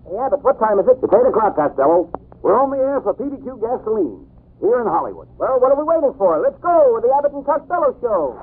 Hey, Abbott, what time is it? It's 8 o'clock, Costello. We're on the air for PDQ Gasoline here in Hollywood. Well, what are we waiting for? Let's go with the Abbott and Costello show.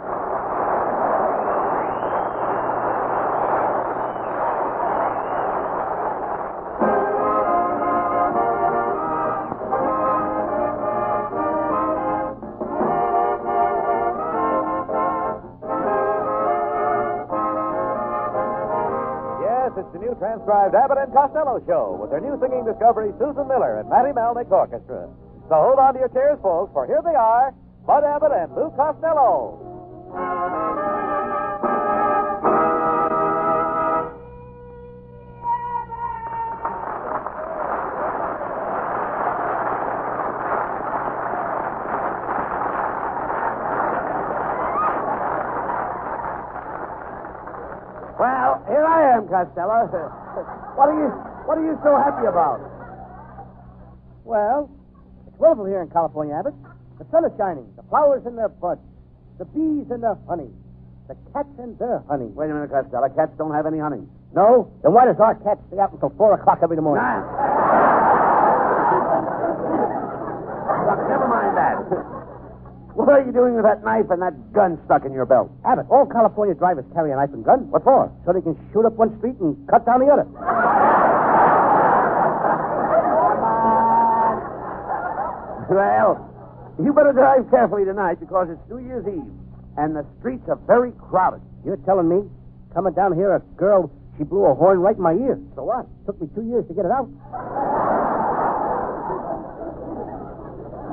It's the new transcribed Abbott and Costello show with their new singing discovery, Susan Miller and Matty Melnick Orchestra. So hold on to your chairs, folks, for here they are, Bud Abbott and Lou Costello. Well, here I am, Costello. What are you so happy about? Well, it's wonderful here in California, Abbott. The sun is shining, the flowers in their bud, the bees in their honey, the cats in their honey. Wait a minute, Costello. Cats don't have any honey. No? Then why does our cat stay out until 4 o'clock every morning? Look, never mind that. What are you doing with that knife and that gun stuck in your belt? Abbott, all California drivers carry a knife and gun. What for? So they can shoot up one street and cut down the other. Well, you better drive carefully tonight because it's New Year's Eve, and the streets are very crowded. You're telling me? Coming down here, a girl, she blew a horn right in my ear. So what? Took me 2 years to get it out.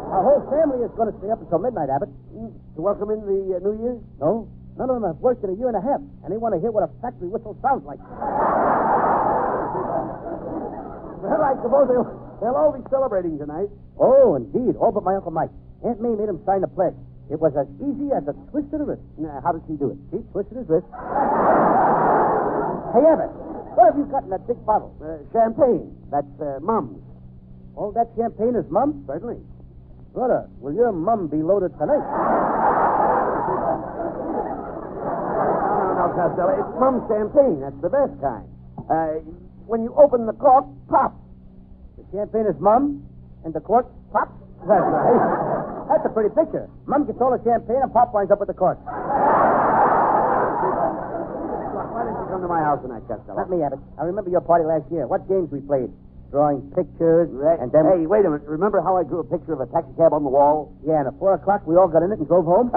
Our whole family is going to stay up until midnight, Abbott. To welcome in the New Year? No, none of them have worked in a year and a half, and they want to hear what a factory whistle sounds like. Well, I suppose they'll all be celebrating tonight. Oh, indeed. All but my Uncle Mike. Aunt May made him sign the pledge. It was as easy as a twist of the wrist. Now, how did she do it? She twisted his wrist. Hey, Abbott, what have you got in that big bottle? Champagne. That's Mum's. All that champagne is Mum? Certainly. Brother, will your mum be loaded tonight? No, Costello. It's Mum's champagne. That's the best kind. When you open the cork, pop. The champagne is Mum, and the cork pops? That's right. That's a pretty picture. Mum gets all the champagne, and Pop winds up with the cork. Look, why didn't you come to my house tonight, Costello? Not me, Abbott. I remember your party last year. What games we played? Drawing pictures, and then... Hey, wait a minute. Remember how I drew a picture of a taxi cab on the wall? Yeah, and at 4 o'clock, we all got in it and drove home?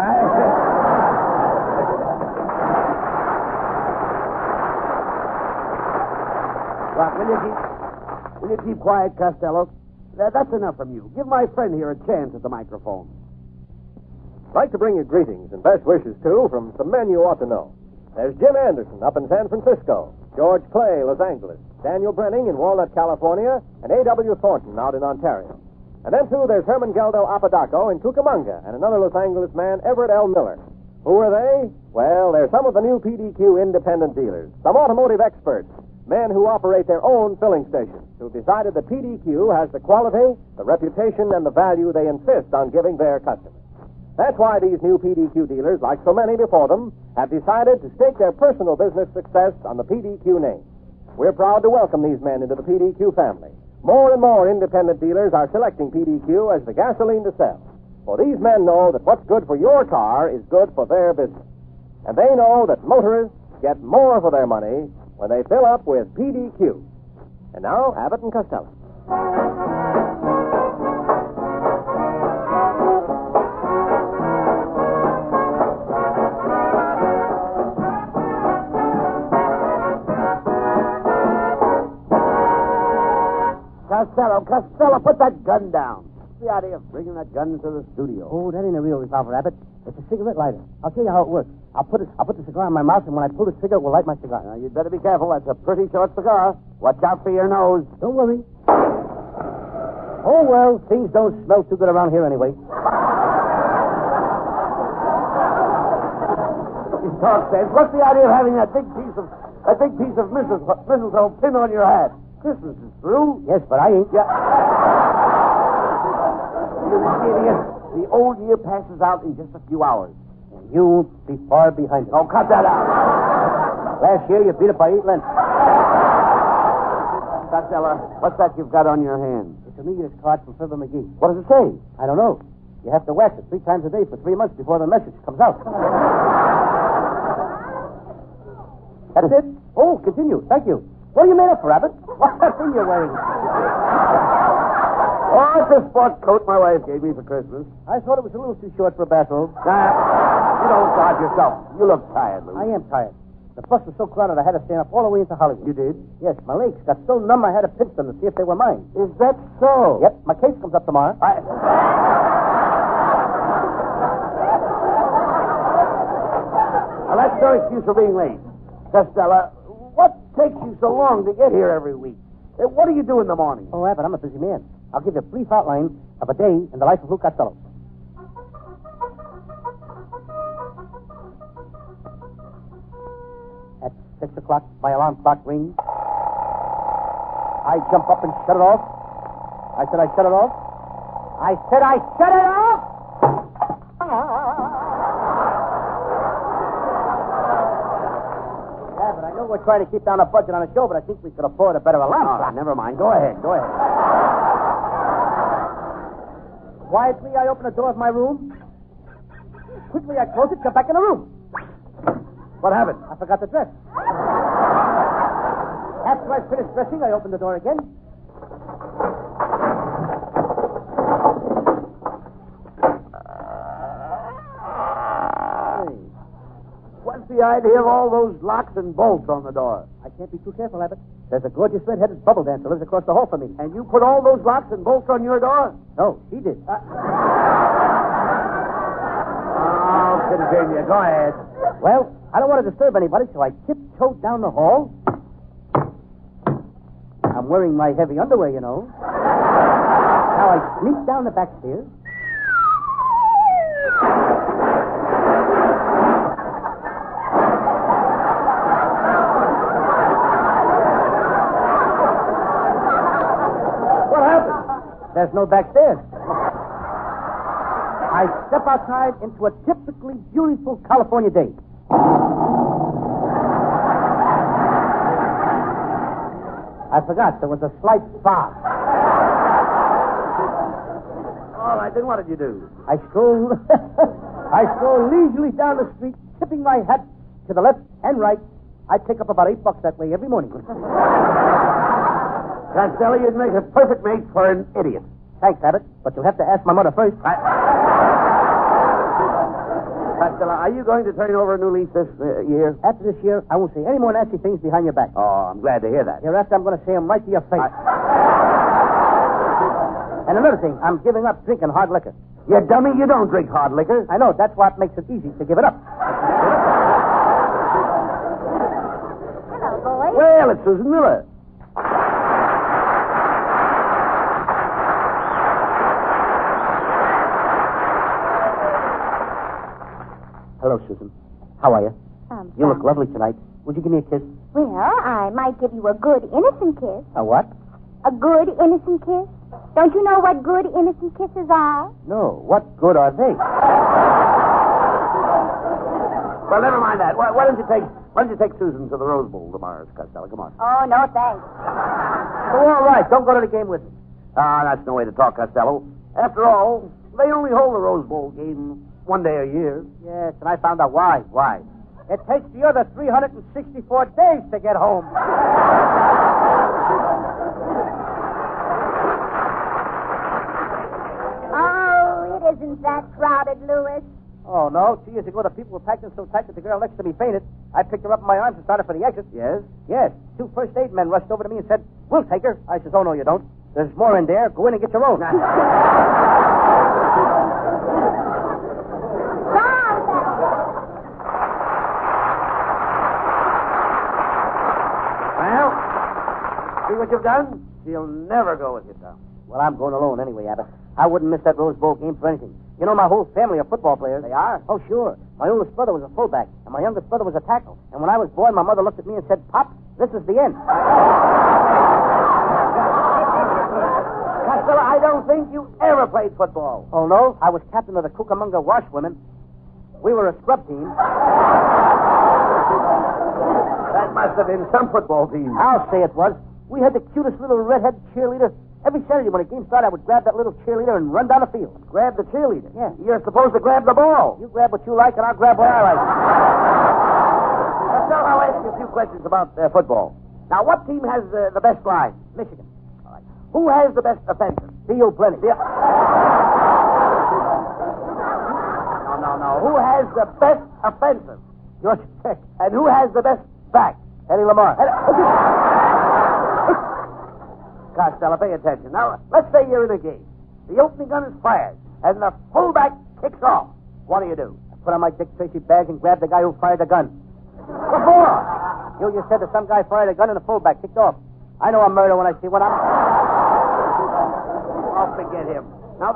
Look, will you keep quiet, Costello? That's enough from you. Give my friend here a chance at the microphone. I'd like to bring you greetings and best wishes, too, from some men you ought to know. There's Jim Anderson up in San Francisco, George Clay, Los Angeles, Daniel Brenning in Walnut, California, and A.W. Thornton out in Ontario. And then, too, there's Herman Geldo Apodaco in Cucamonga and another Los Angeles man, Everett L. Miller. Who are they? Well, they're some of the new PDQ independent dealers, some automotive experts, men who operate their own filling stations, who've decided that PDQ has the quality, the reputation, and the value they insist on giving their customers. That's why these new PDQ dealers, like so many before them, have decided to stake their personal business success on the PDQ name. We're proud to welcome these men into the PDQ family. More and more independent dealers are selecting PDQ as the gasoline to sell. For these men know that what's good for your car is good for their business. And they know that motorists get more for their money when they fill up with PDQ. And now, Abbott and Costello. Costello, put that gun down. What's the idea of bringing that gun into the studio? Oh, that ain't a real revolver, Abbott. It's a cigarette lighter. I'll tell you how it works. I'll put the cigar in my mouth, and when I pull the trigger, it will light my cigar. Now, you'd better be careful. That's a pretty short cigar. Watch out for your nose. Don't worry. Oh, well, things don't smell too good around here anyway. Talk sense. What's the idea of having that big piece of mistletoe pin on your hat? Christmas is through. Yes, but I ain't. Yeah. You idiot. The old year passes out in just a few hours. And you'll be far behind it. Oh, cut that out. Last year, you beat it by 8 lengths. Costello, what's that you've got on your hand? It's a New Year's card from Fibber McGee. What does it say? I don't know. You have to wax it 3 times a day for 3 months before the message comes out. That's it? Oh, continue. Thank you. What are you made up for, Abbott? What's that thing you're wearing? Oh, it's a sport coat my wife gave me for Christmas. I thought it was a little too short for a bathrobe. You don't guard yourself. You look tired, Lou. I am tired. The bus was so crowded I had to stand up all the way into Hollywood. You did? Yes, my legs got so numb I had to pinch them to see if they were mine. Is that so? Yep, my case comes up tomorrow. Well, that's no excuse for being late. Costello, what takes you so long to get here every week? What do you do in the morning? Oh, Abbott, I'm a busy man. I'll give you a brief outline of a day in the life of Lou Costello. At 6 o'clock, my alarm clock rings. I jump up and shut it off. I said I shut it off. I said I shut it off! Yeah, but I know we're trying to keep down the budget on the show, but I think we could afford a better alarm clock. Never mind. Go ahead. Quietly, I open the door of my room. Quickly, I close it, come back in the room. What happened? I forgot to dress. After I finished dressing, I opened the door again. What's the idea of all those locks and bolts on the door? I can't be too careful, Abbott. There's a gorgeous red-headed bubble dancer lives across the hall from me. And you put all those locks and bolts on your door? No, she did. Oh, continue. Go ahead. Well, I don't want to disturb anybody, so I tiptoed down the hall. I'm wearing my heavy underwear, you know. Now I sneak down the back stairs. What happened? There's no back stairs. I step outside into a typically beautiful California day. I forgot there was a slight fog. All right, then what did you do? I strolled leisurely down the street, tipping my hat to the left and right. I pick up about $8 that way every morning. Costello, you'd make a perfect mate for an idiot. Thanks, Abbott, but you'll have to ask my mother first. Costello, are you going to turn over a new leaf this year? After this year, I won't say any more nasty things behind your back. Oh, I'm glad to hear that. Hereafter, I'm going to say them right to your face. And another thing, I'm giving up drinking hard liquor. You dummy, you don't drink hard liquor. I know, that's what makes it easy to give it up. Hello, boys. Well, it's Susan Miller. Hello, Susan. How are you? You look fine. lovely tonight. Would you give me a kiss? Well, I might give you a good, innocent kiss. A what? A good, innocent kiss? Don't you know what good, innocent kisses are? No. What good are they? Well, never mind that. Why don't you take Susan to the Rose Bowl tomorrow, Costello? Come on. Oh, no, thanks. Oh, all right. Don't go to the game with me. That's no way to talk, Costello. After all, they only hold the Rose Bowl game one day a year. Yes, and I found out why. Why? It takes the other 364 days to get home. Oh, it isn't that crowded, Louis. Oh, no. 2 years ago, the people were packed in so tight that the girl next to me fainted. I picked her up in my arms and started for the exit. Yes? Yes. 2 first aid men rushed over to me and said, "We'll take her." I says, "Oh, no, you don't. There's more in there. Go in and get your own." Well, see what you've done? She'll never go with you, Tom. Well, I'm going alone anyway, Abbott. I wouldn't miss that Rose Bowl game for anything. You know, my whole family are football players. They are? Oh, sure. My oldest brother was a fullback, and my youngest brother was a tackle. And when I was born, my mother looked at me and said, "Pop, this is the end." Costello, I don't think you ever played football. Oh, no? I was captain of the Cucamonga Washwomen. We were a scrub team. That must have been some football team. I'll say it was. We had the cutest little redhead cheerleader. Every Saturday when a game started, I would grab that little cheerleader and run down the field. Grab the cheerleader? Yeah. You're supposed to grab the ball. You grab what you like, and I'll grab what I like. So I'll ask you a few questions about football. Now, what team has the best line? Michigan. All right. Who has the best offensive? Theo Plenty. No. Who has the best offensive? Georgia Tech. And who has the best back? Eddie Lamar. Costello, pay attention. Now, let's say you're in a game. The opening gun is fired, and the fullback kicks off. What do you do? I put on my Dick Tracy bag and grab the guy who fired the gun. What for? You just said that some guy fired a gun and the fullback kicked off. I know a murder when I see one. Oh, forget him. Now,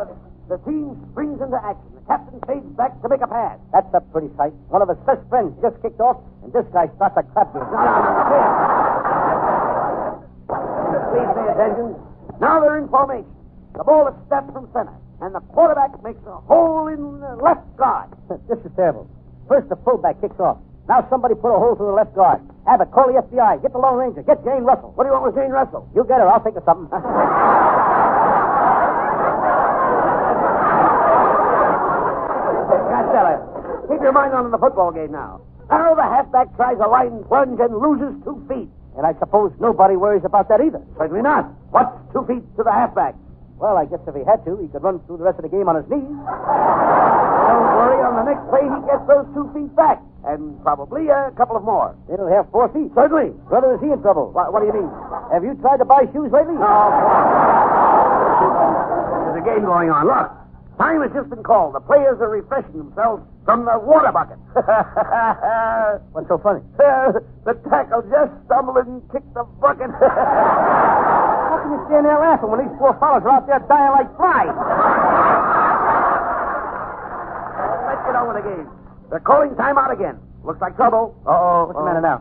the team springs into action. The captain fades back to make a pass. That's a pretty sight. One of his best friends just kicked off, and this guy starts a crap game. Please pay attention. Now they're in formation. The ball is snapped from center, and the quarterback makes a hole in the left guard. This is terrible. First, the fullback kicks off. Now somebody put a hole through the left guard. Abbott, call the FBI. Get the Lone Ranger. Get Jane Russell. What do you want with Jane Russell? You get her. I'll think of something. Costello, keep your mind on the football game now. Now the halfback tries a line plunge and loses 2 feet. And I suppose nobody worries about that either. Certainly not. What's 2 feet to the halfback? Well, I guess if he had to, he could run through the rest of the game on his knees. Don't worry. On the next play, he gets those 2 feet back. And probably a couple of more. It'll have 4 feet. Certainly. Brother, is he in trouble? What do you mean? Have you tried to buy shoes lately? There's a game going on. Look. Time has just been called. The players are refreshing themselves from the water bucket. What's so funny? The tackle just stumbled and kicked the bucket. How can you stand there laughing when these poor fellows are out there dying like flies? Let's get on with the game. They're calling timeout again. Looks like trouble. Uh-oh. What's the matter now?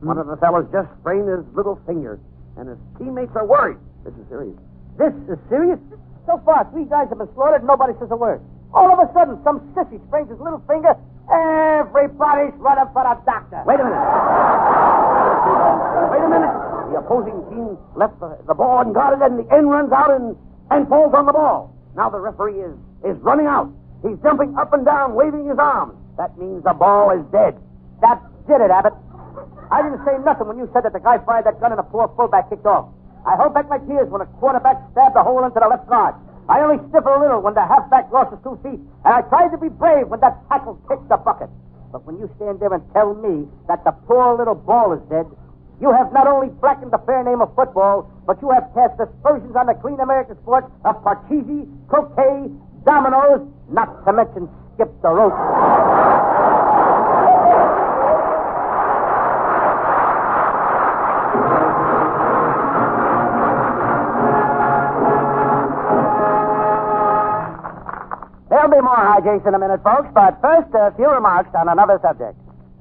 One of the fellows just sprained his little finger, and his teammates are worried. This is serious. This is serious? So far, 3 guys have been slaughtered and nobody says a word. All of a sudden, some sissy sprains his little finger. Everybody's running for the doctor. Wait a minute. The opposing team left the ball unguarded, and the end runs out and falls on the ball. Now the referee is running out. He's jumping up and down, waving his arms. That means the ball is dead. That did it, Abbott. I didn't say nothing when you said that the guy fired that gun and the poor fullback kicked off. I held back my tears when the quarterback stabbed a hole into the left guard. I only sniffled a little when the halfback lost his 2 feet, and I tried to be brave when that tackle kicked the bucket. But when you stand there and tell me that the poor little ball is dead, you have not only blackened the fair name of football, but you have cast aspersions on the clean American sport of parcheesi, croquet, dominoes, not to mention skip the rope. There'll be more hijinks in a minute, folks, but first, a few remarks on another subject.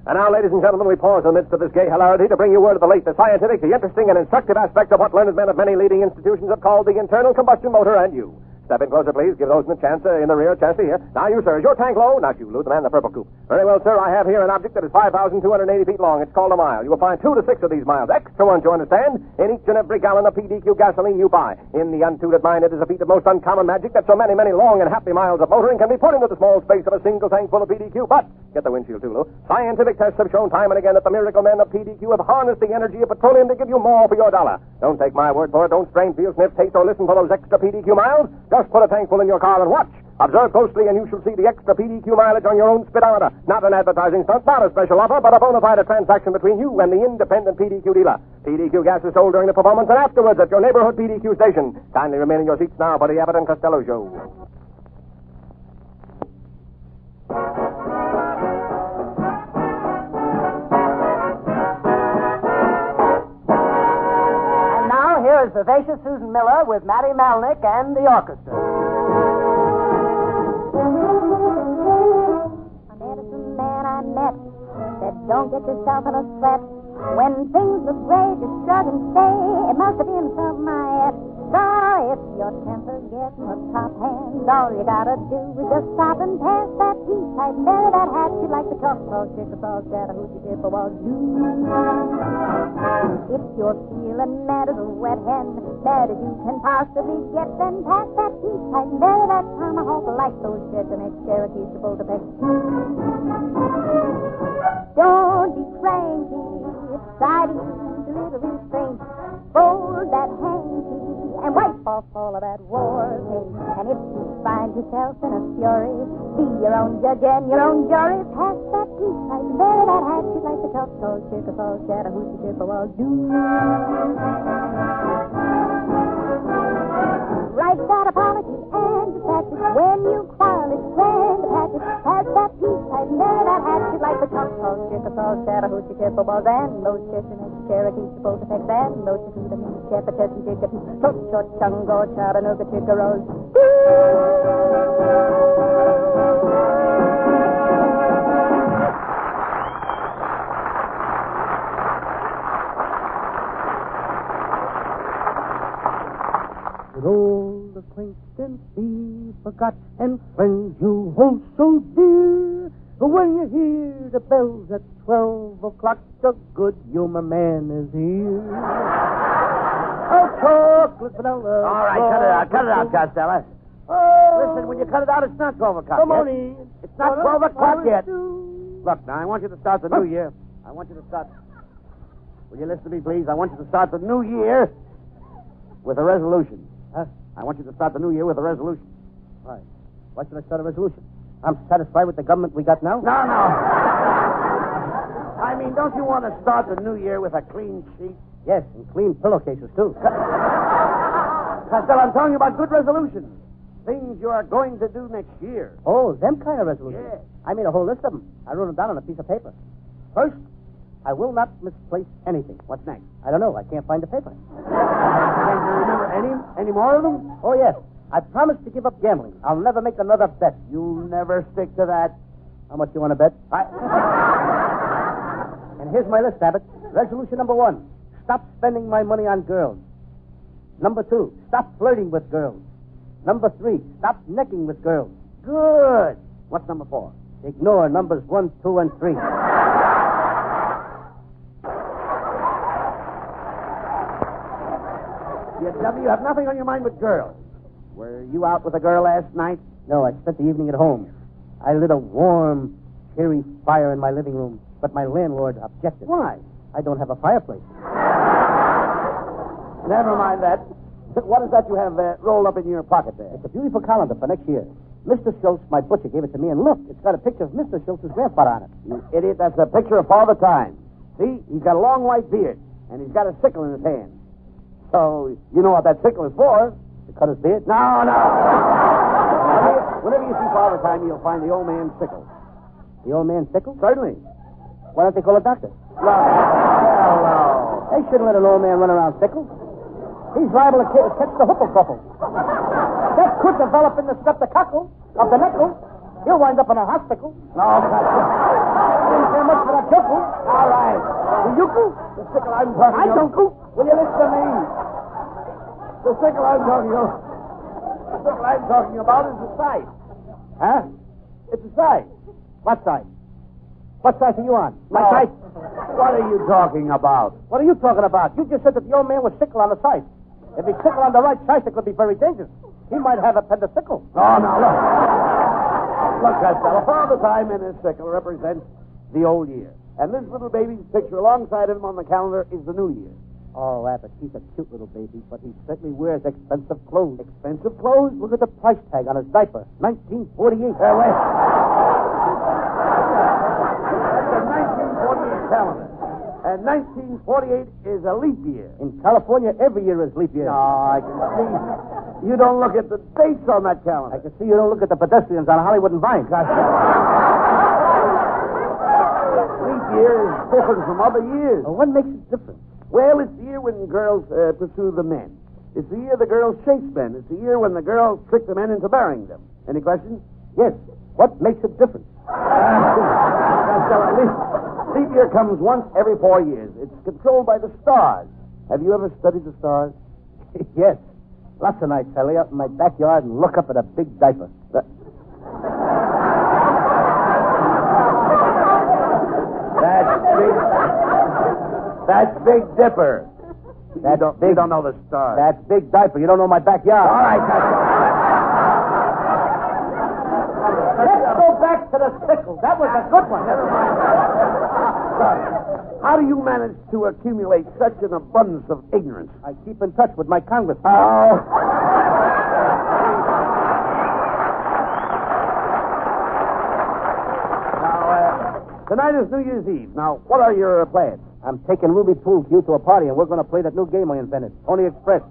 And now, ladies and gentlemen, we pause in the midst of this gay hilarity to bring you word of the late, the scientific, the interesting, and instructive aspect of what learned men of many leading institutions have called the internal combustion motor, and you. Step in closer, please. Give those in the chance in the rear chance to hear. Now, you, sir, is your tank low? Not you, Lou, the man in the purple coupe. Very well, sir. I have here an object that is 5,280 feet long. It's called a mile. You will find 2 to 6 of these miles. Extra ones, you understand, in each and every gallon of PDQ gasoline you buy. In the untutored mind, it is a feat of most uncommon magic that so many, many long and happy miles of motoring can be put into the small space of a single tank full of PDQ. But, get the windshield, too, Lou. Scientific tests have shown time and again that the miracle men of PDQ have harnessed the energy of petroleum to give you more for your dollar. Don't take my word for it. Don't strain, feel, sniff, taste, or listen for those extra PDQ miles. Just put a tank full in your car and watch. Observe closely, and you shall see the extra PDQ mileage on your own speedometer. Not an advertising stunt, not a special offer, but a bona fide transaction between you and the independent PDQ dealer. PDQ gas is sold during the performance and afterwards at your neighborhood PDQ station. Kindly remain in your seats now for the Abbott and Costello Show. And now, here is vivacious Susan Miller with Matty Malnick and the orchestra. Don't get yourself in a sweat. When things look gray, just shrug and say, it must have been from my ex. So if your temper's getting the top hand, all you gotta do is just stop and pass that piece tight and bury that hat. You like the Choctaw, Chickasaw, Chattahoochee, Chippewa, If you're feeling mad as a wet hen, mad as you can possibly get, then pass that piece tight and bury that tomahawk like those Cherokees, Cherokees, Chapultepec. Don't be cranky, try to use a little restraint. Fold that hanky and wipe off all of that war paint. And if you find yourself in a fury, be your own judge and your own jury. Pass that piece tight and bury that hat. You like the Choctaw, Chickasaw, Chattahoochee, Chippewa, Write that apology and dispatch it. When you quarrel, it's grand to patch it. Pass that piece tight and bury that hat. You like the Choctaw, Chickasaw, Chattahoochee, Chippewa, and those Cherokees, Cherokees, Chapultepec, and those Chattahoochee, Chepachet, and Chicopee, Chut, Chungo, Chattanooga, Chickaroos. With old acquaintance be forgot, and friends you hold so dear. When you hear the bells at 12 o'clock, the good humor man is here. Chocolate vanilla. All right, cut it out, Costello. Oh, Listen, when you cut it out, it's not 12 o'clock come yet. on in. It's not 12 o'clock yet. Do. Look, now, I want you to start the new year. I want you to start... Will you listen to me, please? I want you to start the new year with a resolution. Huh? I want you to start the new year with a resolution. Why? Why should I start a resolution? I'm satisfied with the government we got now. No. I mean, don't you want to start the new year with a clean sheet? Yes, and clean pillowcases, too. Costello, I'm telling you about good resolutions. Things you are going to do next year. Oh, them kind of resolutions. Yeah. I made a whole list of them. I wrote them down on a piece of paper. First, I will not misplace anything. What's next? I don't know. I can't find the paper. Can't you remember any more of them? Oh, yes. I promised to give up gambling. I'll never make another bet. You'll never stick to that. How much you want to bet? And here's my list, Abbott. Resolution number 1. Stop spending my money on girls. Number 2. Stop flirting with girls. Number 3. Stop necking with girls. Good. What's number 4? Ignore numbers 1, 2, and 3. You dummy, you have nothing on your mind but girls. Were you out with a girl last night? No, I spent the evening at home. I lit a warm, cheery fire in my living room, but my landlord objected. Why? I don't have a fireplace. Never mind that. What is that you have rolled up in your pocket there? It's a beautiful calendar for next year. Mr. Schultz, my butcher, gave it to me, and look, it's got a picture of Mr. Schultz's grandfather on it. You idiot, that's a picture of Father Time. See, he's got a long white beard, and he's got a sickle in his hand. So, you know what that sickle is for? To cut his beard? No. Whenever you see Father Time, you'll find the old man's sickle. The old man's sickle? Certainly. Why don't they call a doctor? Well, They shouldn't let an old man run around sickle. He's liable to catch the hoople-couple. That could develop in the streptococcal of the knuckle. He'll wind up in a hospital. no. Didn't care much for that yokel. All right. The yokel? The sickle I'm talking I about. don't go. Will you listen to me? The sickle I'm talking about is the scythe. Huh? It's a scythe. What side? What side are you on? My No. side? What are you talking about? What are you talking about? You just said that the old man was sickle on the side. If he's sickle on the right side, it could be very dangerous. He might have appendicitis. Oh, no, look. Look, Costello, Father Time and his sickle represents the old year. And this little baby's picture alongside of him on the calendar is the new year. Oh, Abbott, he's a cute little baby, but he certainly wears expensive clothes. Expensive clothes? Look at the price tag on his diaper. 1948. Wait. That's a 1948 calendar. And 1948 is a leap year. In California, every year is leap year. No, I can see. You don't look at the dates on that calendar. I can see you don't look at the pedestrians on Hollywood and Vine. Leap year is different from other years. Well, what makes it different? Well, it's the year when girls pursue the men. It's the year the girls chase men. It's the year when the girls trick the men into marrying them. Any questions? Yes. What makes it different? Leap year comes once every 4 years. It's controlled by the stars. Have you ever studied the stars? Yes. Lots of nights I lay out in my backyard and look up at a big diaper. That's Big Dipper. That's You don't know the star. That's Big Diaper. You don't know my backyard. All right, Let's go back to the sickle. That was a good one. Never mind. How do you manage to accumulate such an abundance of ignorance? I keep in touch with my congressman. Oh. Tonight is New Year's Eve. Now, what are your plans? I'm taking Ruby Pool Cue to a party, and we're going to play that new game I invented, Pony Express.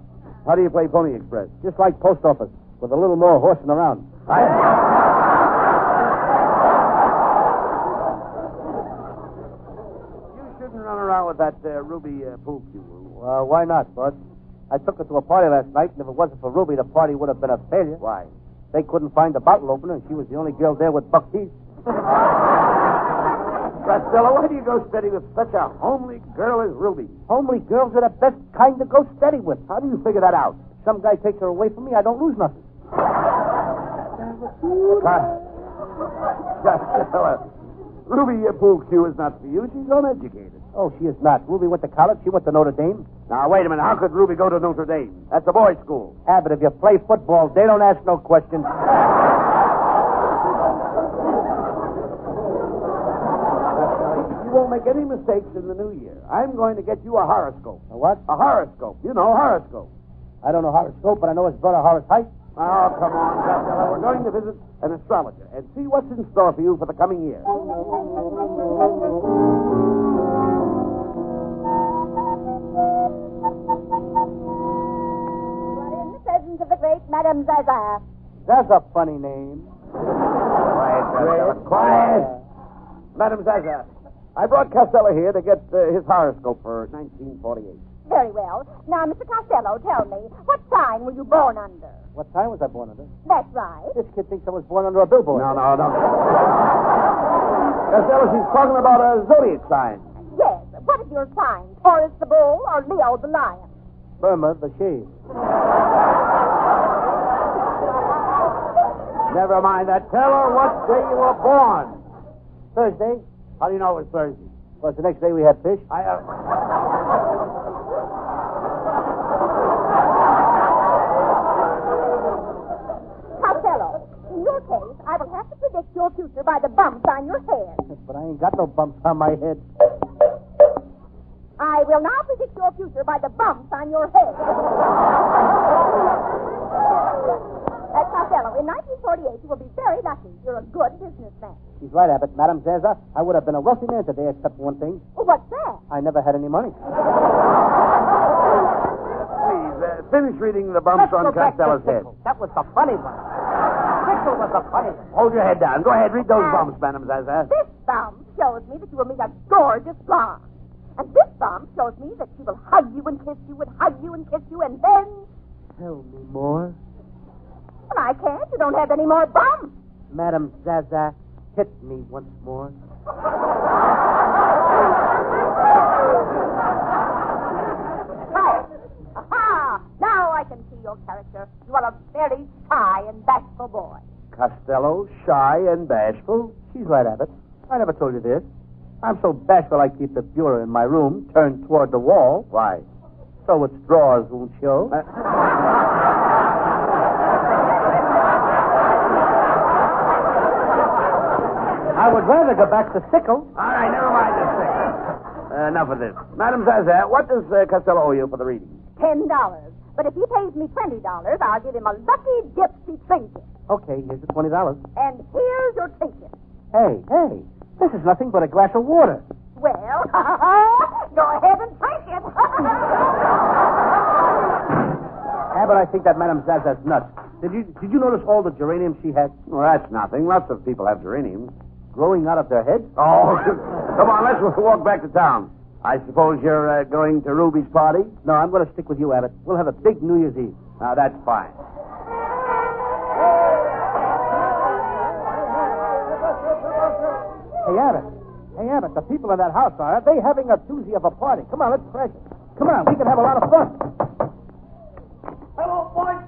How do you play Pony Express? Just like post office, with a little more horsing around. You shouldn't run around with that Ruby Pool Cue. Why not, Bud? I took her to a party last night, and if it wasn't for Ruby, the party would have been a failure. Why? They couldn't find the bottle opener, and she was the only girl there with buck teeth. Costello, why do you go steady with such a homely girl as Ruby? Homely girls are the best kind to go steady with. How do you figure that out? If some guy takes her away from me, I don't lose nothing. Costello, Ruby Pool Cue is not for you. She's uneducated. Oh, she is not. Ruby went to college. She went to Notre Dame. Now, wait a minute. How could Ruby go to Notre Dame? That's a boys' school. Abbott, if you play football, they don't ask no questions. You won't make any mistakes in the new year. I'm going to get you a horoscope. A what? A horoscope. You know, horoscope. I don't know horoscope, but I know his brother Horace Height. Oh, come on, Costello. We're going to visit an astrologer and see what's in store for you for the coming year. We're in the presence of the great Madame Zaza. That's a funny name. Quiet, Costello. Quiet. Madam Zaza, I brought Costello here to get his horoscope for 1948. Very well. Now, Mr. Costello, tell me, what sign were you born under? What time was I born under? That's right. This kid thinks I was born under a billboard. No. Costello, she's talking about a zodiac sign. Yes. What is your sign? Taurus the bull or Leo the lion? Burma the she. Never mind that. Tell her what day you were born. Thursday. How do you know it was Thursday? Was the next day we had fish? Costello, in your case, I will have to predict your future by the bumps on your head. But I ain't got no bumps on my head. I will now predict your future by the bumps on your head. Costello, in 1948, you will be very lucky. You're a good businessman. She's right, Abbott. Madame Zaza, I would have been a wealthy man today, except for one thing. Well, what's that? I never had any money. Please, finish reading the bumps on Costello's head. That was the funny one. Sickle was the funny one. Hold your head down. Go ahead, read those bumps, Madam Zaza. This bump shows me that you will meet a gorgeous blonde. And this bump shows me that she will hug you and kiss you and hug you and kiss you and then... Tell me more. Well, I can't. You don't have any more bumps. Madame Zaza, hit me once more. Aha! Now I can see your character. You are a very shy and bashful boy. Costello, shy and bashful? She's right, Abbott. I never told you this. I'm so bashful I keep the bureau in my room turned toward the wall. Why? So its drawers won't show. I would rather go back to Sickle. All right, never mind this thing. Enough of this. Madam Zaza, what does Costello owe you for the reading? $10. But if he pays me $20, I'll give him a lucky gypsy trinket. Okay, here's the $20. And here's your trinket. Hey, this is nothing but a glass of water. Well, go ahead and drink it. Abbott, I think that Madame Zaza's nuts. Did you notice all the geraniums she had? Well, that's nothing. Lots of people have geraniums. Growing out of their heads? Oh, come on, let's walk back to town. I suppose you're going to Ruby's party? No, I'm going to stick with you, Abbott. We'll have a big New Year's Eve. Now, that's fine. Hey, Abbott, the people in that house are they having a doozy of a party? Come on, let's crash it. Come on, we can have a lot of fun. Hello, boys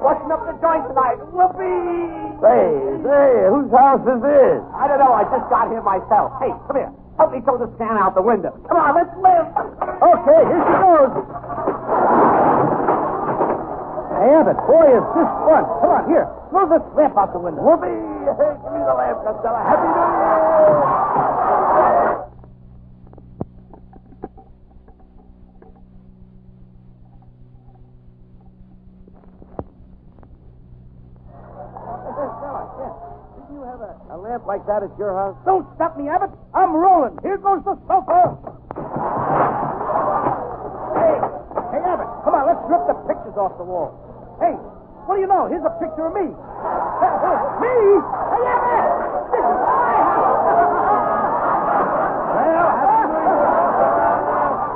washing up the joint tonight. Whoopee! Say, whose house is this? I don't know. I just got here myself. Hey, come here. Help me throw this can out the window. Come on, let's live. Okay, here she goes. Hey, Abbott, boy, is this fun. Come on, here. Throw this lamp out the window. Whoopee! Hey, give me the lamp, Costello. Happy New Year! A lamp like that at your house? Don't stop me, Abbott. I'm rolling. Here goes the sofa. Hey, Abbott, come on, let's rip the pictures off the wall. Hey, what do you know? Here's a picture of me. Me? Hey, Abbott! This is my house! Well,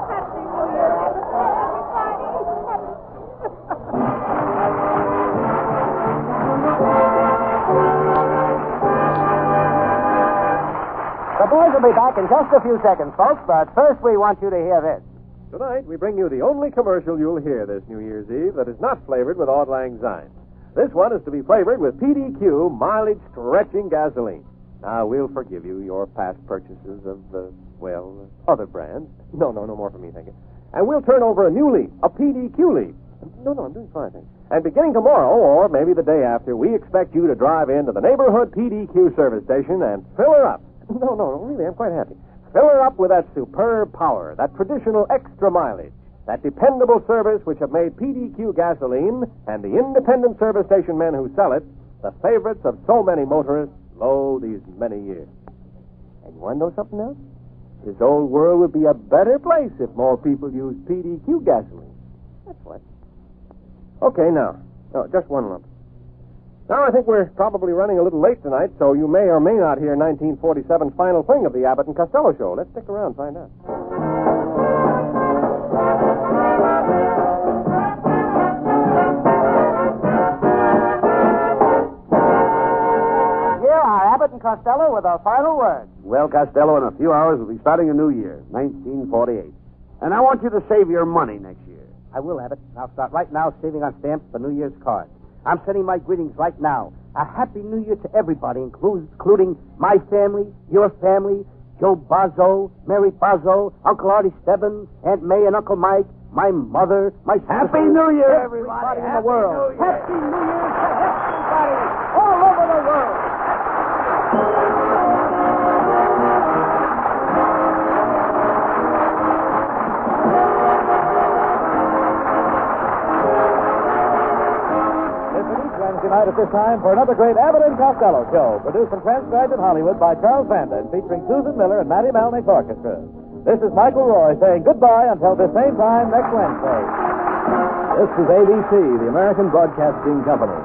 Happy New Year, everybody. The boys will be back in just a few seconds, folks, but first we want you to hear this. Tonight, we bring you the only commercial you'll hear this New Year's Eve that is not flavored with Auld Lang Syne. This one is to be flavored with PDQ mileage-stretching gasoline. Now, we'll forgive you your past purchases of, other brands. No more for me, thank you. And we'll turn over a new leaf, a PDQ leaf. No, I'm doing fine, thank you. And beginning tomorrow, or maybe the day after, we expect you to drive into the neighborhood PDQ service station and fill her up. No, really, I'm quite happy. Fill her up with that superb power, that traditional extra mileage, that dependable service which have made PDQ gasoline and the independent service station men who sell it the favorites of so many motorists, these many years. And you want to know something else? This old world would be a better place if more people used PDQ gasoline. That's what. Okay, now, just one lump. Now, I think we're probably running a little late tonight, so you may or may not hear 1947's final thing of the Abbott and Costello show. Let's stick around and find out. Here are Abbott and Costello with our final words. Well, Costello, in a few hours, we'll be starting a new year, 1948. And I want you to save your money next year. I will, Abbott. I'll start right now saving on stamps for New Year's cards. I'm sending my greetings right now. A happy New Year to everybody, including my family, your family, Joe Bozzo, Mary Bozzo, Uncle Artie Stebbins, Aunt May and Uncle Mike, my mother, my sister. Happy New Year, everybody. In the world. Happy New Year to everybody all over the world. Tonight at this time for another great Abbott and Costello show, produced and transcribed in Hollywood by Charles Vanda and featuring Susan Miller and Matty Malnick's orchestra. This is Michael Roy saying goodbye until the same time next Wednesday. This is ABC, the American Broadcasting Company.